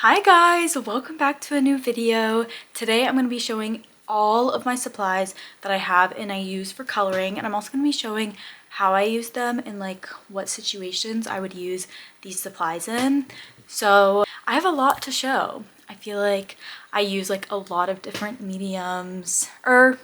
Hi guys, welcome back to a new video. Today I'm going to be showing all of my supplies that I have and I use for coloring, and I'm also going to be showing how I use them and like what situations I would use these supplies in. So I have a lot to show. I feel like I use like a lot of different mediums, or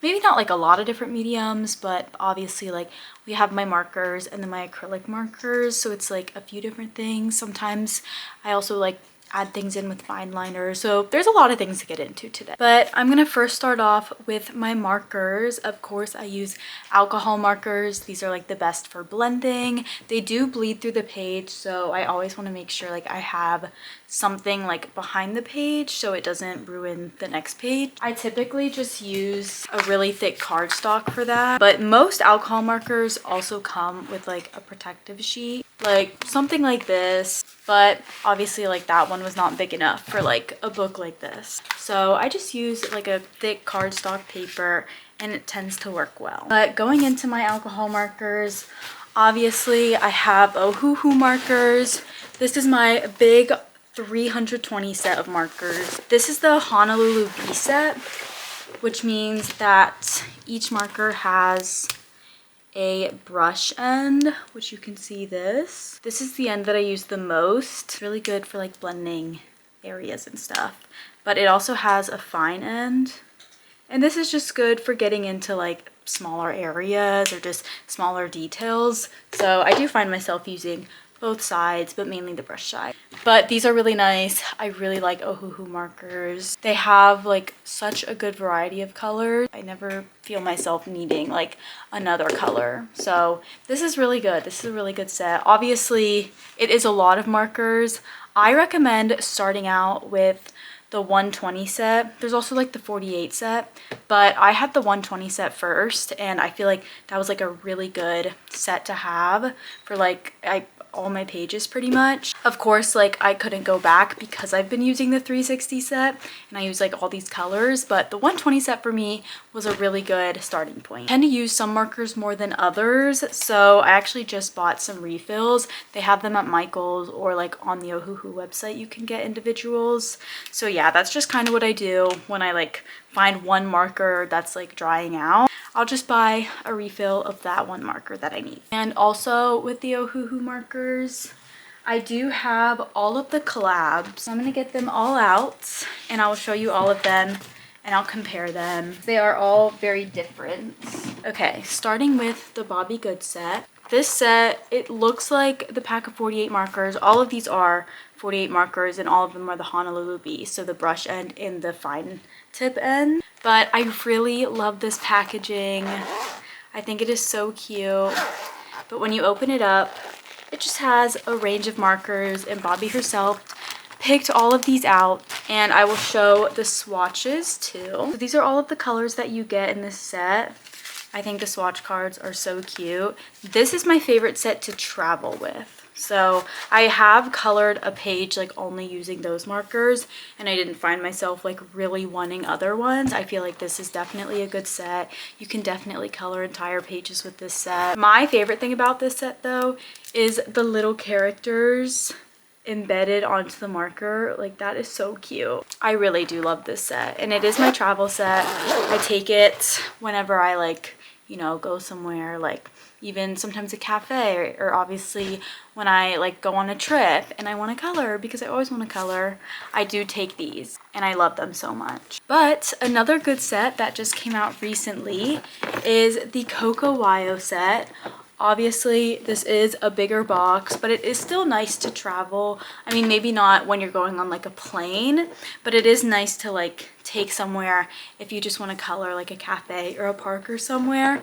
maybe not like a lot of different mediums, but obviously like we have my markers and then my acrylic markers, so it's like a few different things. Sometimes I also like add things in with fine liners, so there's a lot of things to get into today. But I'm gonna first start off with my markers. Of course, I use alcohol markers. These are like the best for blending. They do bleed through the page, so I always want to make sure like I have something like behind the page so it doesn't ruin the next page. I typically just use a really thick cardstock for that, but most alcohol markers also come with like a protective sheet, like something like this, but obviously like that one was not big enough for like a book like this, so I just use like a thick cardstock paper and it tends to work well. But going into my alcohol markers, obviously I have Ohuhu markers. This is my big 320 set of markers. This is the Honolulu B set, which means that each marker has a brush end, which you can see this. This is the end that I use the most. It's really good for like blending areas and stuff, but it also has a fine end. And this is just good for getting into like smaller areas or just smaller details. So I do find myself using both sides, but mainly the brush side. But these are really nice. I really like Ohuhu markers. They have like such a good variety of colors. I never feel myself needing like another color. So this is really good. This is a really good set. Obviously, it is a lot of markers. I recommend starting out with the 120 set. There's also like the 48 set, but I had the 120 set first, and I feel like that was like a really good set to have for like all my pages pretty much. Of course, like I couldn't go back because I've been using the 360 set and I use like all these colors, but the 120 set for me was a really good starting point. I tend to use some markers more than others, so I actually just bought some refills. They have them at Michael's, or like on the Ohuhu website you can get individuals. So yeah, that's just kind of what I do when I like find one marker that's like drying out. I'll just buy a refill of that one marker that I need. And also with the Ohuhu markers, I do have all of the collabs. I'm gonna get them all out and I'll show you all of them and I'll compare them. They are all very different. Okay, starting with the Bobby Good set. This set, it looks like the pack of 48 markers. All of these are 48 markers and all of them are the Honolulu B, so the brush end and the fine tip end. But I really love this packaging. I think it is so cute. But when you open it up, it just has a range of markers, and Bobby herself picked all of these out, and I will show the swatches too. So these are all of the colors that you get in this set. I think the swatch cards are so cute. This is my favorite set to travel with. So I have colored a page like only using those markers, and I didn't find myself like really wanting other ones. I feel like this is definitely a good set. You can definitely color entire pages with this set. My favorite thing about this set though is the little characters embedded onto the marker. Like that is so cute. I really do love this set, and it is my travel set. I take it whenever I like, you know, go somewhere, like even sometimes a cafe, or obviously when I like go on a trip and I want to color, because I always want to color, I do take these and I love them so much. But another good set that just came out recently is the Coco Wayo set. Obviously, this is a bigger box, but it is still nice to travel. I mean, maybe not when you're going on like a plane, but it is nice to like take somewhere if you just want to color like a cafe or a park or somewhere.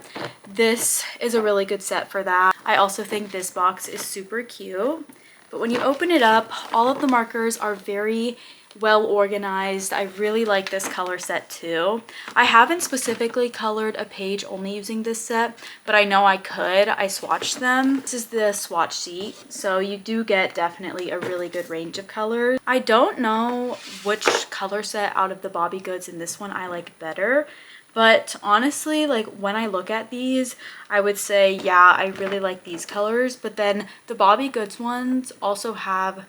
This is a really good set for that. I also think this box is super cute. But when you open it up, all of the markers are very well organized. I really like this color set too. I haven't specifically colored a page only using this set, but I know I could. I swatched them. This is the swatch sheet, so you do get definitely a really good range of colors. I don't know which color set out of the Bobby Goods in this one I like better, but honestly, like when I look at these, I would say, yeah, I really like these colors. But then the Bobby Goods ones also have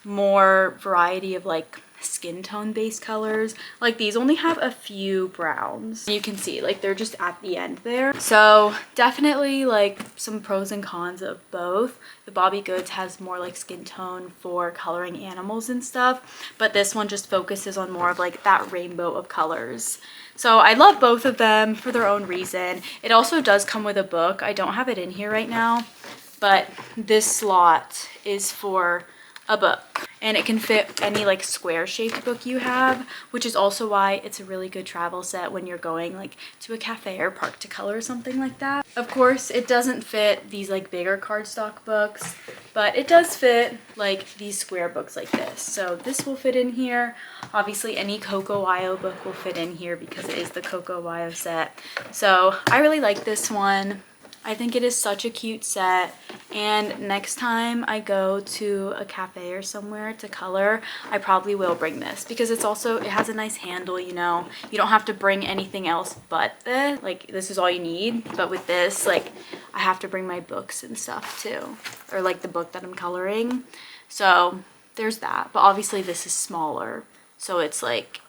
more variety of like skin tone based colors. Like these only have a few browns. You can see like they're just at the end there. So definitely like some pros and cons of both. The Bobby Goods has more like skin tone for coloring animals and stuff, but this one just focuses on more of like that rainbow of colors. So I love both of them for their own reason. It also does come with a book. I don't have it in here right now, but this slot is for a book, and it can fit any like square shaped book you have, which is also why it's a really good travel set when you're going like to a cafe or park to color or something like that. Of course, it doesn't fit these like bigger cardstock books, but it does fit like these square books like this. So this will fit in here. Obviously any Coco Wyo book will fit in here because it is the Coco Wyo set. So I really like this one. I think it is such a cute set, and next time I go to a cafe or somewhere to color, I probably will bring this because it has a nice handle, you know. You don't have to bring anything else but this. Like this is all you need, but with this, like I have to bring my books and stuff too, or like the book that I'm coloring. So there's that, but obviously this is smaller. So it's like,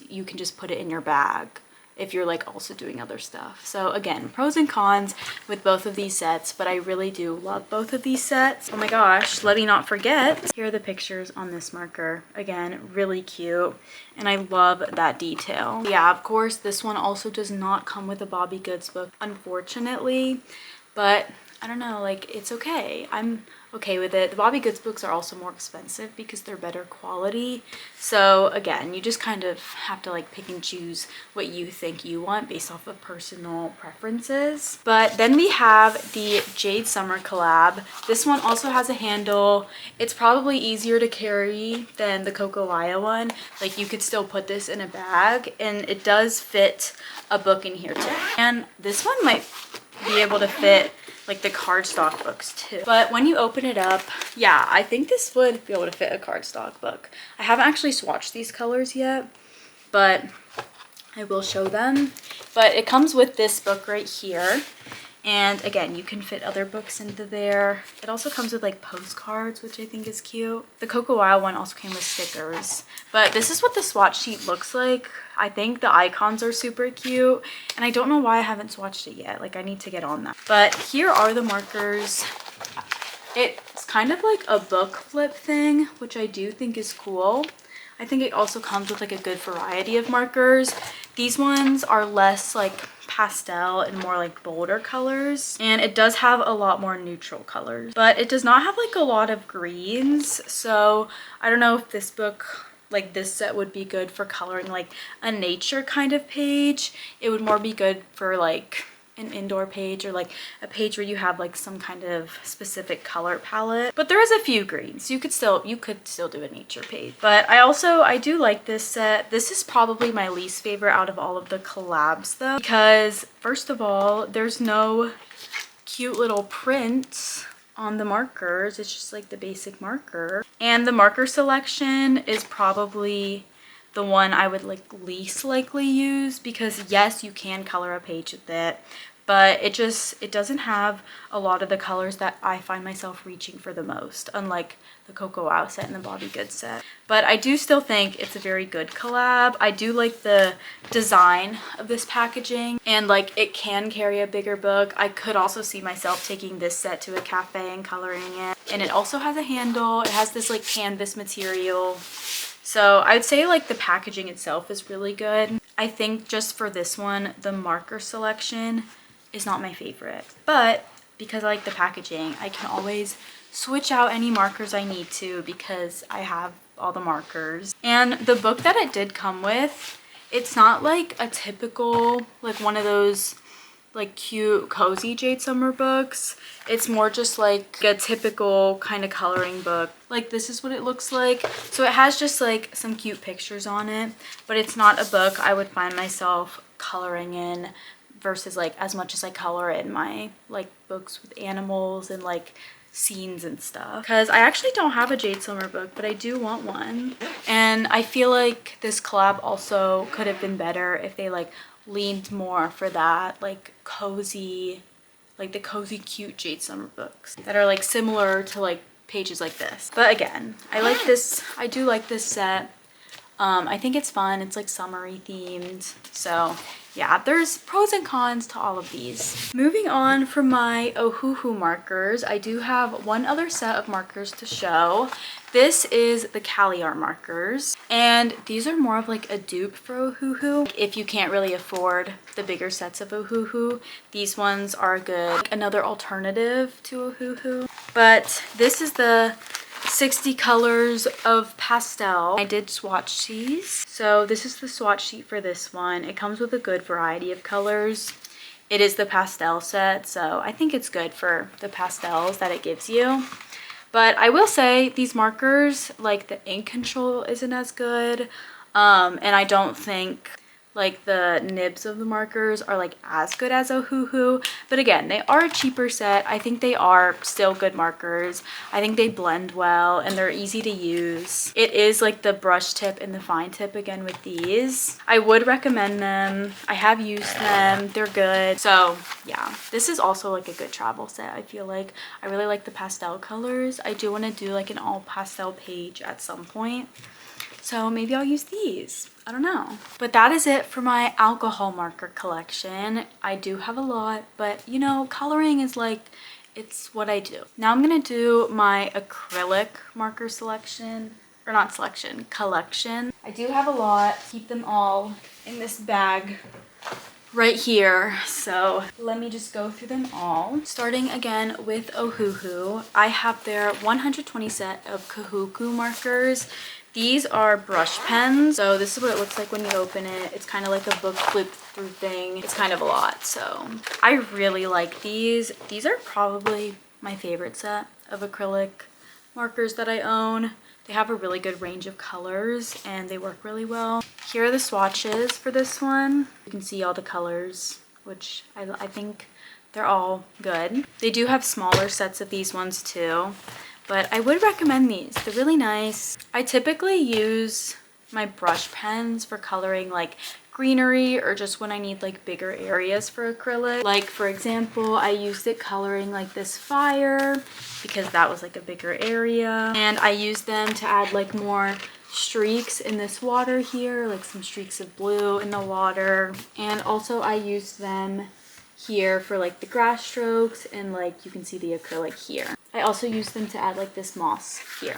you can just put it in your bag if you're like also doing other stuff. So again, pros and cons with both of these sets, but I really do love both of these sets. Oh my gosh, let me not forget. Here are the pictures on this marker. Again, really cute. And I love that detail. Yeah, of course, this one also does not come with a Bobby Goods book, unfortunately, but I don't know, like it's okay. I'm okay with it. The Bobby Goods books are also more expensive because they're better quality. So again, you just kind of have to like pick and choose what you think you want based off of personal preferences. But then we have the Jade Summer collab. This one also has a handle. It's probably easier to carry than the Coco Wyo one. Like you could still put this in a bag, and it does fit a book in here too. And this one might be able to fit like the cardstock books too. But when you open it up, yeah, I think this would be able to fit a cardstock book. I haven't actually swatched these colors yet, but I will show them. But it comes with this book right here. And again, you can fit other books into there. It also comes with like postcards, which I think is cute. The Coco Wyo one also came with stickers. But this is what the swatch sheet looks like. I think the icons are super cute. And I don't know why I haven't swatched it yet. Like I need to get on that. But here are the markers. It's kind of like a book flip thing, which I do think is cool. I think it also comes with like a good variety of markers. These ones are less like pastel and more like bolder colors, and it does have a lot more neutral colors, but it does not have like a lot of greens. So I don't know if this book, like this set, would be good for coloring like a nature kind of page. It would more be good for like an indoor page or like a page where you have like some kind of specific color palette. But there is a few greens. You could still do a nature page. But I do like this set. This is probably my least favorite out of all of the collabs though, because first of all, there's no cute little prints on the markers. It's just like the basic marker, and the marker selection is probably the one I would like least likely use, because yes, you can color a page with it, but it doesn't have a lot of the colors that I find myself reaching for the most, unlike the Coco Wyo set and the Bobby Goods set. But I do still think it's a very good collab. I do like the design of this packaging, and like it can carry a bigger book. I could also see myself taking this set to a cafe and coloring it. And it also has a handle. It has this like canvas material. So I would say like the packaging itself is really good. I think just for this one, the marker selection is not my favorite. But because I like the packaging, I can always switch out any markers I need to because I have all the markers. And the book that it did come with, it's not like a typical, like one of those like cute cozy Jade Summer books. It's more just like a typical kind of coloring book. Like this is what it looks like. So it has just like some cute pictures on it, but it's not a book I would find myself coloring in versus like as much as I color in my like books with animals and like scenes and stuff. Because I actually don't have a Jade Summer book, but I do want one. And I feel like this collab also could have been better if they like leaned more for that like cozy, like the cozy cute Jade Summer books that are like similar to like pages like this. But again, I like this. I do like this set. I think it's fun. It's like summery themed. So yeah, there's pros and cons to all of these. Moving on from my Ohuhu markers, I do have one other set of markers to show. This is the Caliar markers, and these are more of like a dupe for Ohuhu. If you can't really afford the bigger sets of Ohuhu, these ones are good. Another alternative to Ohuhu. But this is the 60 colors of pastel. I did swatch these. So this is the swatch sheet for this one. It comes with a good variety of colors. It is the pastel set, so I think it's good for the pastels that it gives you. But I will say these markers, like the ink control isn't as good. And I don't think like the nibs of the markers are like as good as Ohuhu. But again, they are a cheaper set. I think they are still good markers. I think they blend well and they're easy to use. It is like the brush tip and the fine tip again with these. I would recommend them. I have used them. They're good. So yeah, this is also like a good travel set. I feel like I really like the pastel colors. I do want to do like an all pastel page at some point. So maybe I'll use these. I don't know. But that is it for my alcohol marker collection. I do have a lot, but you know, coloring is like, it's what I do. Now I'm gonna do my acrylic marker selection, or not selection, collection. I do have a lot. Keep them all in this bag right here. So let me just go through them all. Starting again with Ohuhu, I have their 120 set of Kahuku markers. These are brush pens. So this is what it looks like when you open it. It's kind of like a book flip through thing. It's kind of a lot. So I really like these. These are probably my favorite set of acrylic markers that I own. They have a really good range of colors and they work really well. Here are the swatches for this one. You can see all the colors, which I think they're all good. They do have smaller sets of these ones too. But I would recommend these. They're really nice. I typically use my brush pens for coloring like greenery or just when I need like bigger areas for acrylic. Like for example, I used it coloring like this fire because that was like a bigger area. And I used them to add like more streaks in this water here, like some streaks of blue in the water. And also I used them here for like the grass strokes and like you can see the acrylic here. I also use them to add like this moss here.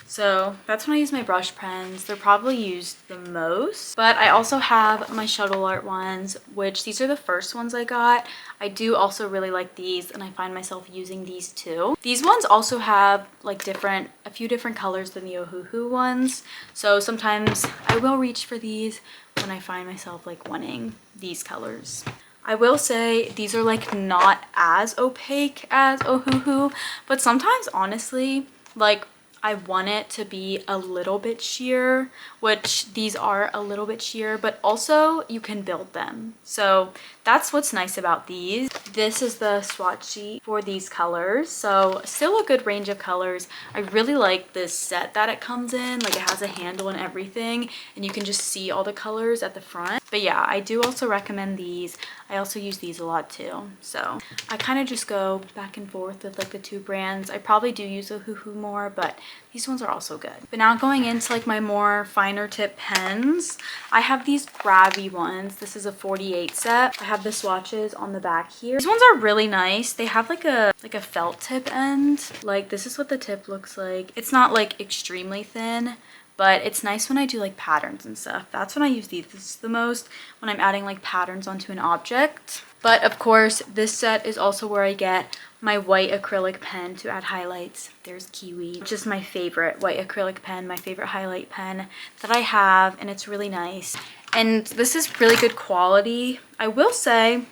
So that's when I use my brush pens. They're probably used the most. But I also have my shuttle art ones, which these are the first ones I got. I do also really like these and I find myself using these too. These ones also have like a few different colors than the Ohuhu ones. So sometimes I will reach for these when I find myself like wanting these colors. I will say these are like not as opaque as Ohuhu, but sometimes honestly, like I want it to be a little bit sheer, which these are a little bit sheer, but also you can build them. So that's what's nice about these. This is the swatch sheet for these colors. So still a good range of colors. I really like this set that it comes in. Like it has a handle and everything, and you can just see all the colors at the front. But yeah, I do also recommend these. I also use these a lot too. So I kind of just go back and forth with like the two brands. I probably do use Ohuhu more, but these ones are also good. But now going into like my more finer tip pens, I have these grabby ones. This is a 48 set. I have the swatches on the back here. These ones are really nice. They have like a felt tip end. Like this is what the tip looks like. It's not like extremely thin, but it's nice when I do like patterns and stuff. That's when I use these the most, when I'm adding like patterns onto an object. But of course, this set is also where I get my white acrylic pen to add highlights. There's Kiwi, which is my favorite white acrylic pen, my favorite highlight pen that I have, and it's really nice. And this is really good quality. I will say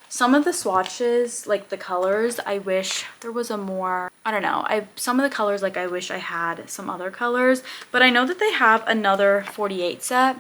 some of the swatches, like the colors, I wish there was a more, I don't know, some of the colors like I wish I had some other colors, but I know that they have another 48 set,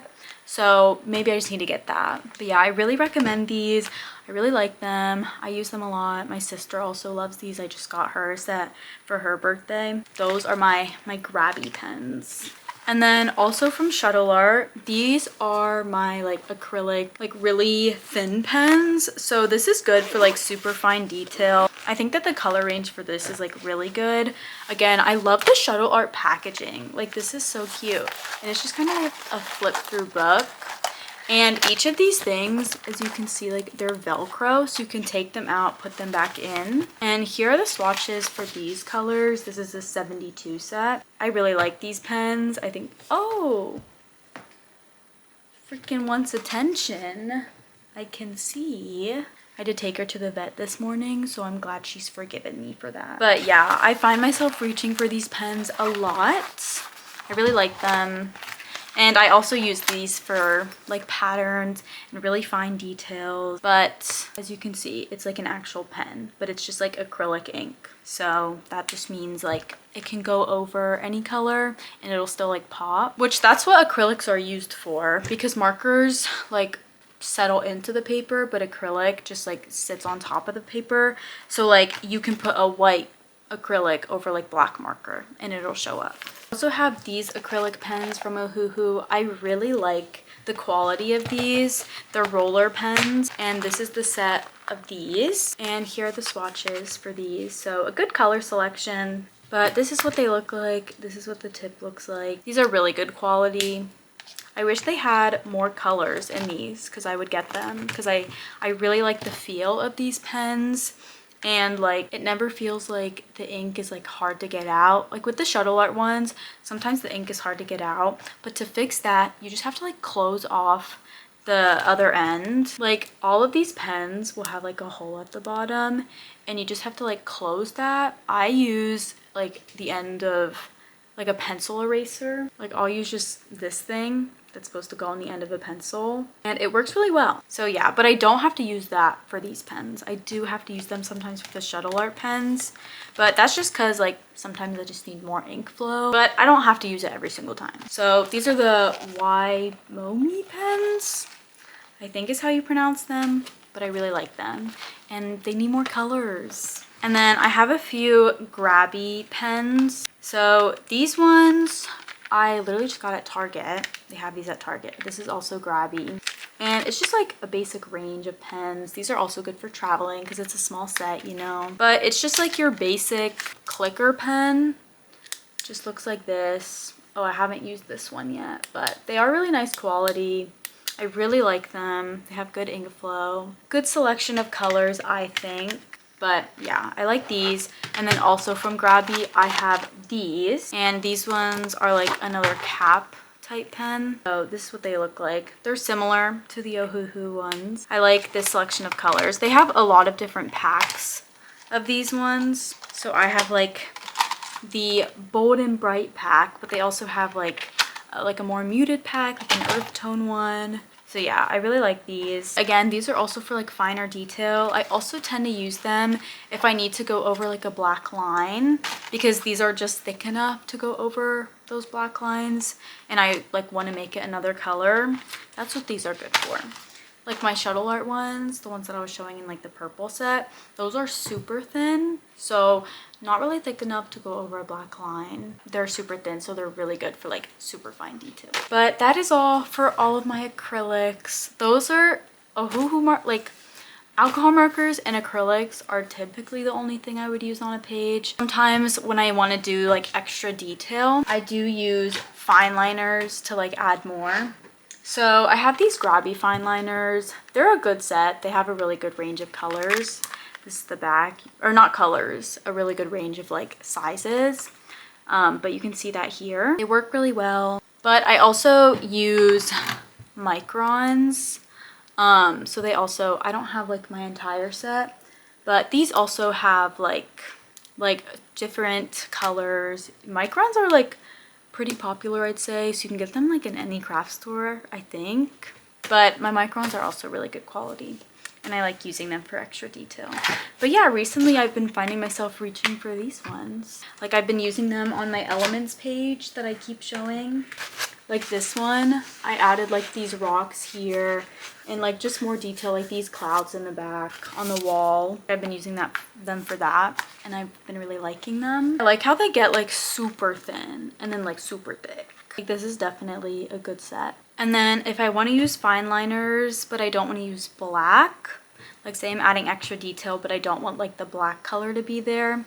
so maybe I just need to get that. But yeah, I really recommend these. I really like them. I use them a lot. My sister also loves these. I just got her a set for her birthday. Those are my grabby pens. And then also from Shuttle Art, these are my like acrylic, like really thin pens. So this is good for like super fine detail. I think that the color range for this is like really good. Again, I love the shuttle art packaging. Like this is so cute. And it's just kind of like a flip through book. And each of these things, as you can see, like they're Velcro, so you can take them out, put them back in. And here are the swatches for these colors. This is a 72 set. I really like these pens. I think, oh, freaking wants attention. I can see. I did take her to the vet this morning, so I'm glad she's forgiven me for that. But yeah, I find myself reaching for these pens a lot. I really like them. And I also use these for like patterns and really fine details. But as you can see, it's like an actual pen, but it's just like acrylic ink. So that just means like it can go over any color and it'll still like pop, which that's what acrylics are used for, because markers like settle into the paper, but acrylic just like sits on top of the paper. So like you can put a white acrylic over like black marker and it'll show up. I also have these acrylic pens from Ohuhu. I really like the quality of these. They're roller pens, and this is the set of these. And here are the swatches for these. So a good color selection, but this is what they look like. This is what the tip looks like. These are really good quality. I wish they had more colors in these because I would get them, because I really like the feel of these pens. And like it never feels like the ink is like hard to get out. Like with the shuttle art ones, sometimes the ink is hard to get out, but to fix that you just have to like close off the other end. Like all of these pens will have like a hole at the bottom and you just have to like close that. I use like the end of like a pencil eraser. Like I'll use just this thing that's supposed to go on the end of a pencil, and it works really well. So yeah, but I don't have to use that for these pens. I do have to use them sometimes for the shuttle art pens, but that's just because like sometimes I just need more ink flow, but I don't have to use it every single time. So these are the Waimomi pens, I think is how you pronounce them, but I really like them and they need more colors. And then I have a few grabby pens. So these ones I literally just got at Target. They have these at Target. This is also grabby. And it's just like a basic range of pens. These are also good for traveling because it's a small set, you know. But it's just like your basic clicker pen. Just looks like this. Oh, I haven't used this one yet, but they are really nice quality. I really like them. They have good ink flow. Good selection of colors, I think. But yeah, I like these. And then also from Grabby, I have these. And these ones are like another cap type pen. So this is what they look like. They're similar to the Ohuhu ones. I like this selection of colors. They have a lot of different packs of these ones. So I have like the bold and bright pack, but they also have like a more muted pack, like an earth tone one. So yeah, I really like these. Again, these are also for like finer detail. I also tend to use them if I need to go over like a black line, because these are just thick enough to go over those black lines and I like want to make it another color. That's what these are good for. Like my shuttle art ones, the ones that I was showing in like the purple set, those are super thin. So not really thick enough to go over a black line. They're super thin, so they're really good for like super fine detail. But that is all for all of my acrylics. Those are Ohuhu like alcohol markers and acrylics are typically the only thing I would use on a page. Sometimes when I want to do like extra detail, I do use fine liners to like add more. So I have these Grabby fine liners. They're a good set. They have a really good range of colors. This is the back, or not colors, a really good range of like sizes. But you can see that here. They work really well. But I also use microns. So they also, I don't have like my entire set, but these also have like different colors. Microns are like pretty popular, I'd say, so you can get them like in any craft store, I think. But my microns are also really good quality and I like using them for extra detail. But yeah, recently I've been finding myself reaching for these ones. Like I've been using them on my elements page that I keep showing. Like this one, I added like these rocks here and like just more detail, like these clouds in the back on the wall. I've been using them for that and I've been really liking them. I like how they get like super thin and then like super thick. Like this is definitely a good set. And then if I want to use fine liners but I don't want to use black, Like say I'm adding extra detail, but I don't want like the black color to be there.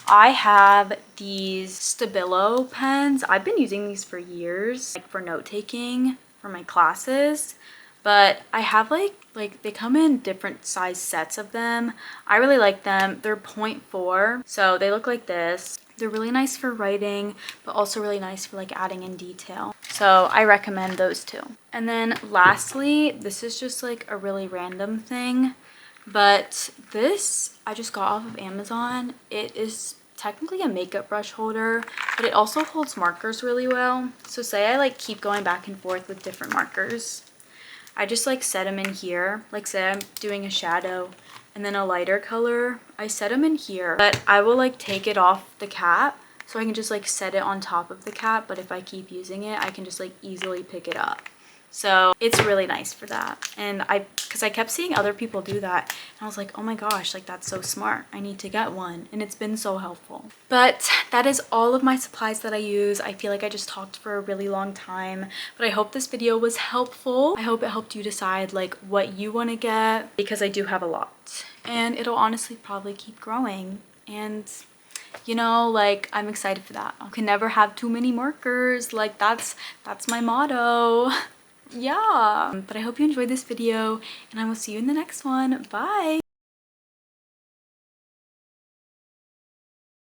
I have these Stabilo pens. I've been using these for years, like for note taking for my classes. But I have like they come in different size sets of them. I really like them. They're 0.4, so they look like this. They're really nice for writing, but also really nice for like adding in detail. So I recommend those two. And then lastly, this is just like a really random thing, but this I just got off of Amazon. It is technically a makeup brush holder, but it also holds markers really well. So say I like keep going back and forth with different markers, I just like set them in here. Like say I'm doing a shadow and then a lighter color, I set them in here, but I will like take it off the cap so I can just like set it on top of the cap. But if I keep using it, I can just like easily pick it up. So it's really nice for that. And because I kept seeing other people do that, and I was like, oh my gosh, like that's so smart. I need to get one. And it's been so helpful. But that is all of my supplies that I use. I feel like I just talked for a really long time, but I hope this video was helpful. I hope it helped you decide like what you want to get, because I do have a lot. And it'll honestly probably keep growing. And you know, like I'm excited for that. I can never have too many markers. Like that's my motto. Yeah, but I hope you enjoyed this video, and I will see you in the next one. Bye.